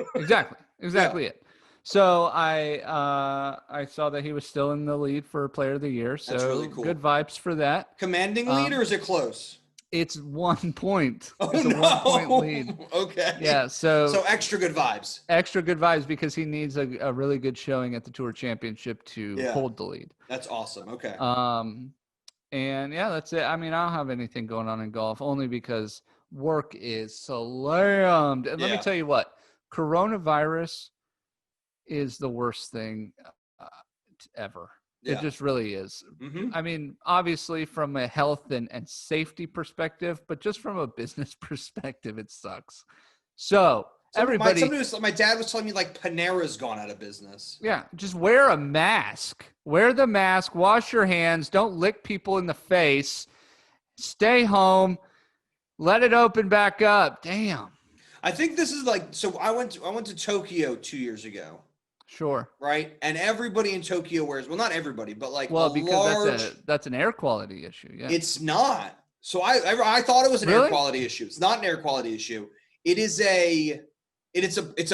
Exactly it. So I saw that he was still in the lead for Player of the Year. So that's really cool. Good vibes for that. Commanding lead, or is it close? It's 1 point. Oh, it's a 1 point lead. Okay. Yeah. So extra good vibes. Extra good vibes because he needs a really good showing at the Tour Championship to hold the lead. That's awesome. Okay. And yeah, that's it. I mean, I don't have anything going on in golf only because work is slammed. And let me tell you what, coronavirus is the worst thing ever. Yeah. It just really is. Mm-hmm. I mean, obviously from a health and safety perspective, but just from a business perspective, it sucks. So everybody, my dad was telling me like Panera's gone out of business. Yeah, just wear a mask. Wear the mask. Wash your hands. Don't lick people in the face. Stay home. Let it open back up. Damn. I think this is like so. I went to Tokyo 2 years ago. Sure. Right, and everybody in Tokyo wears not everybody, but like because that's an air quality issue. Yeah. It's not. So I thought it was an Really? air quality issue. It's not an air quality issue. It's a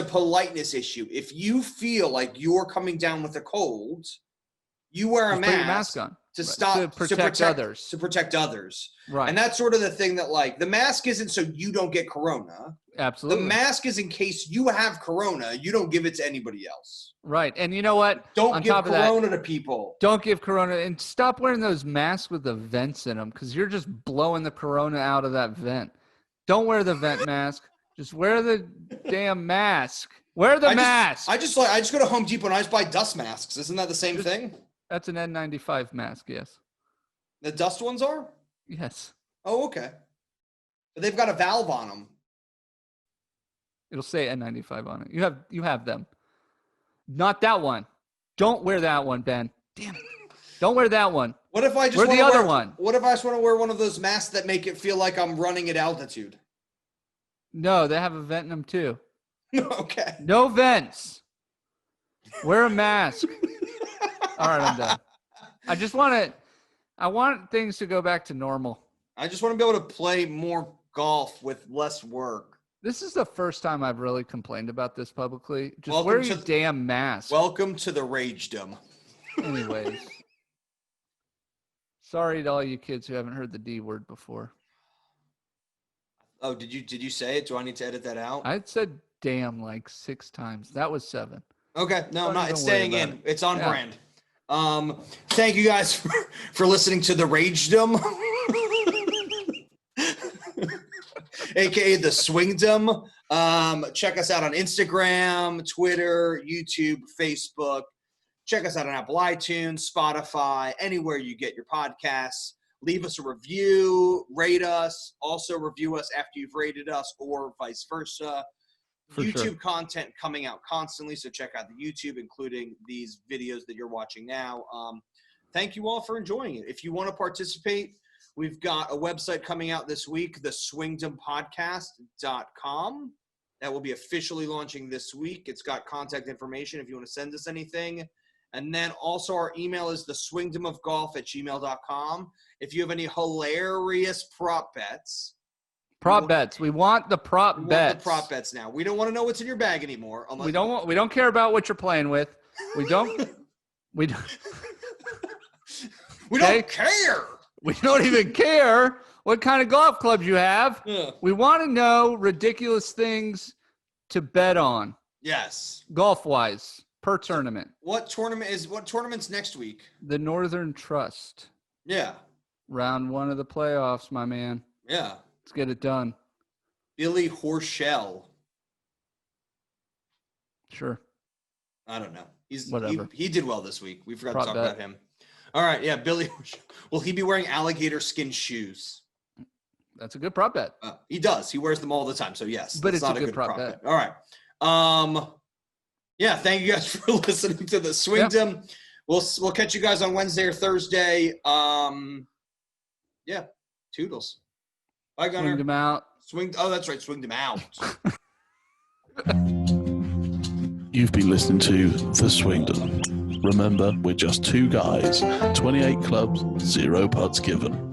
politeness issue. If you feel like you're coming down with a cold, you wear a Just put your mask on to right. stop to protect others. To protect others. Right. And that's sort of the thing that like the mask isn't so you don't get corona. Absolutely. The mask is in case you have corona, you don't give it to anybody else. Right. And you know what? Don't give corona to people. Don't give corona, and stop wearing those masks with the vents in them because you're just blowing the corona out of that vent. Don't wear the vent mask. Just wear the damn mask. Wear the mask. I just go to Home Depot and I just buy dust masks. Isn't that the same thing? That's an N95 mask, yes. The dust ones are? Yes. Oh, okay. But they've got a valve on them. It'll say N95 on it. You have them. Not that one. Don't wear that one, Ben. Damn it. Don't wear that one. What if I just wear the other one? What if I just want to wear one of those masks that make it feel like I'm running at altitude? No, they have a vent in them too. Okay. No vents. Wear a mask. All right, I'm done. I want things to go back to normal. I just want to be able to play more golf with less work. This is the first time I've really complained about this publicly. Just Welcome wear to your damn mask. Welcome to the ragedom. Anyways. Sorry to all you kids who haven't heard the D word before. Oh, did you say it? Do I need to edit that out? I said damn like 6 times. That was 7. Okay, no, I'm Don't not. even It's worry staying about in. it. It's on Yeah. brand. Thank you guys for listening to the Ragedom, aka the Swingdom. Check us out on Instagram, Twitter, YouTube, Facebook. Check us out on Apple iTunes, Spotify, anywhere you get your podcasts. Leave us a review, rate us, also review us after you've rated us, or vice versa. For YouTube sure. content coming out constantly, so check out the YouTube, including these videos that you're watching now. Thank you all for enjoying it. If you want to participate, we've got a website coming out this week, theswingdompodcast.com. That will be officially launching this week. It's got contact information if you want to send us anything. And then also our email is theswingdomofgolf@gmail.com. If you have any hilarious prop bets. Prop bets. We want the prop We want bets. the prop bets now. We don't want to know what's in your bag anymore. We don't care about what you're playing with. We don't We Okay. don't care. we don't even care what kind of golf clubs you have. Yeah. We want to know ridiculous things to bet on Yes. golf wise per tournament. What tournament's next week? The Northern Trust. Yeah. Round 1 of the playoffs, my man. Yeah. Let's get it done. Billy Horschel. Sure. I don't know. Whatever. He did well this week. We forgot Prop to talk bet. about him. All right. Yeah. Billy Horschel. Will he be wearing alligator skin shoes? That's a good prop bet. He does. He wears them all the time. So yes. But that's it's a not good prop bet. All right. Yeah. Thank you guys for listening to the Swingdom. We'll catch you guys on Wednesday or Thursday. Yeah. Toodles. Bye, Gunner. Swing them out. Oh, that's right. Swing them out. You've been listening to The Swingdom. Remember, we're just 2 guys, 28 clubs, 0 putts given.